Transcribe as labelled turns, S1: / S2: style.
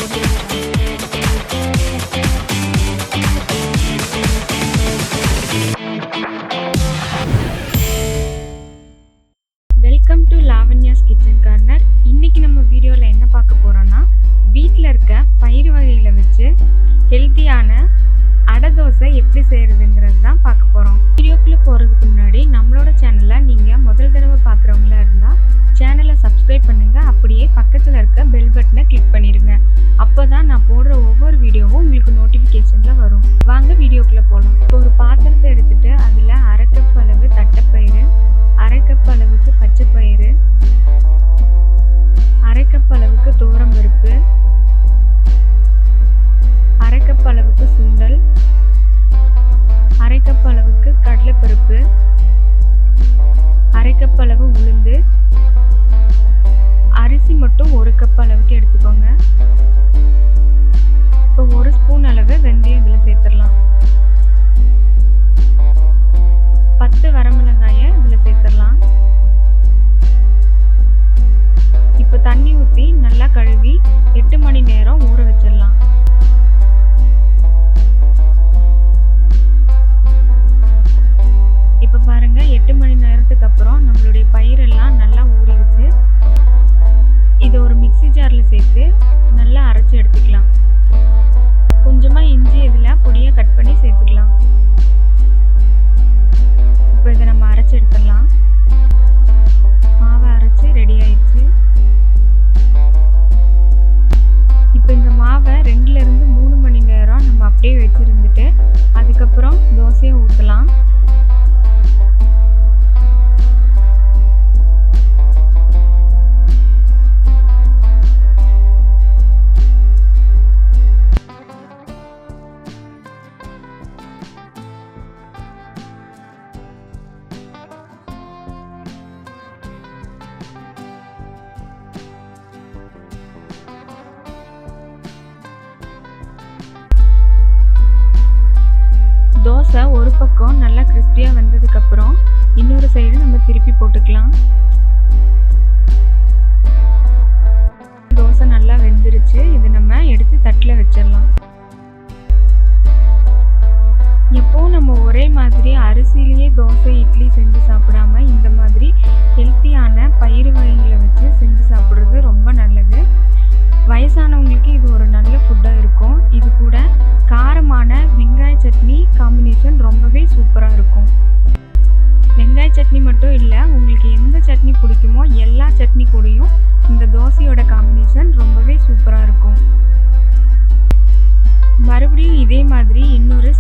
S1: Welcome to Lavanya's kitchen corner. இன்னைக்கு நம்ம வீடியோவில் என்ன பார்க்க போகிறோன்னா, வீட்டில் இருக்க பயிறு வகைகளை வச்சு ஹெல்த்தியான அடை தோசை எப்படி செய்கிறதுங்கிறது தான் பார்க்க போகிறோம். வீடியோக்குள்ளே போகிறதுக்கு முன்னாடி நம்மளோட சேனலை நீங்கள் முதல் தடவை பார்க்குறவங்களா இருந்தால் சேனலை சப்ஸ்கிரைப் பண்ணுங்கள். அப்படியே பக்கத்தில் இருக்க பெல் பட்டனை கிளிக் பண்ணிடுங்க. அப்போ தான் நான் போடுற ஒவ்வொரு வீடியோவும் உங்களுக்கு நோட்டிஃபிகேஷனில் வரும். வாங்க வீடியோக்குள்ளே போகலாம். இப்போ ஒரு பாத்திரத்தை எடுத்துகிட்டு அதில் 1/2 கப் அளவு தட்டைப்பயிறு, 1/2 கப் அளவுக்கு பச்சை பயிறு, 1/2 கப் அளவுக்கு துவரம் பருப்பு, 1/2 கப் அளவுக்கு சுண்டல், 1/2 கப் அளவுக்கு கடலைப்பருப்பு, 1/2 கப் அளவு உளுந்து, அரிசி மட்டும் 1 கப் அளவுக்கு எடுத்துக்கோங்க. இப்போ 1 ஸ்பூன் அளவு வெந்தயம் இதில் சேர்த்துடலாம். 10 வரமிளகாயை இதில் சேர்த்துடலாம். இப்போ தண்ணி ஊற்றி நல்லா கழுவி 8 மணி நேரம் ஊற வச்சிடலாம். இப்போ பாருங்க, 8 மணி நேரத்துக்கு அப்புறம் நம்மளுடைய பயிரெல்லாம் நல்லா ஊறிடுச்சு. இதை ஒரு மிக்ஸி ஜாரில் சேர்த்து நல்லா அரைச்சி எடுத்துக்கலாம். கொஞ்சமாக இஞ்சி இதில் பொடியாக கட் பண்ணி சேர்த்துக்கலாம். இப்போ இதை நம்ம அரைச்சி எடுத்துடலாம். மாவை அரைச்சி ரெடி ஆயிடுச்சு. இப்போ இந்த மாவை 2லேருந்து 3 மணி நேரம் நம்ம அப்படியே வச்சுருந்துட்டு அதுக்கப்புறம் தோசையை ஊற்றலாம். தோசை ஒரு பக்கம் நல்லா கிறிஸ்பியாக வந்ததுக்கப்புறம் இன்னொரு சைடு நம்ம திருப்பி போட்டுக்கலாம். தோசை நல்லா வெந்துருச்சு. இதை நம்ம எடுத்து தட்டில் வச்சிடலாம். எப்போவும் நம்ம ஒரே மாதிரி அரிசியிலேயே தோசை இட்லி செஞ்சு சாப்பிடாம இந்த மாதிரி ஹெல்த்தியான பயிறு வகைகளை வச்சு செஞ்சு சாப்பிட்றது ரொம்ப நல்லது. வயசானவங்களுக்கு இது ஒரு நல்ல ஃபுட்டாக இருக்கும். இது கூட காரமான வெங்காய சட்னி காம்பினேஷன் ரொம்பவே சூப்பராக இருக்கும். வெங்காய சட்னி மட்டும் இல்லை, உங்களுக்கு எந்த சட்னி பிடிக்குமோ எல்லா சட்னி கூடயும் இந்த தோசையோட காம்பினேஷன் ரொம்பவே சூப்பராக இருக்கும். மறுபடியும் இதே மாதிரி இன்னொரு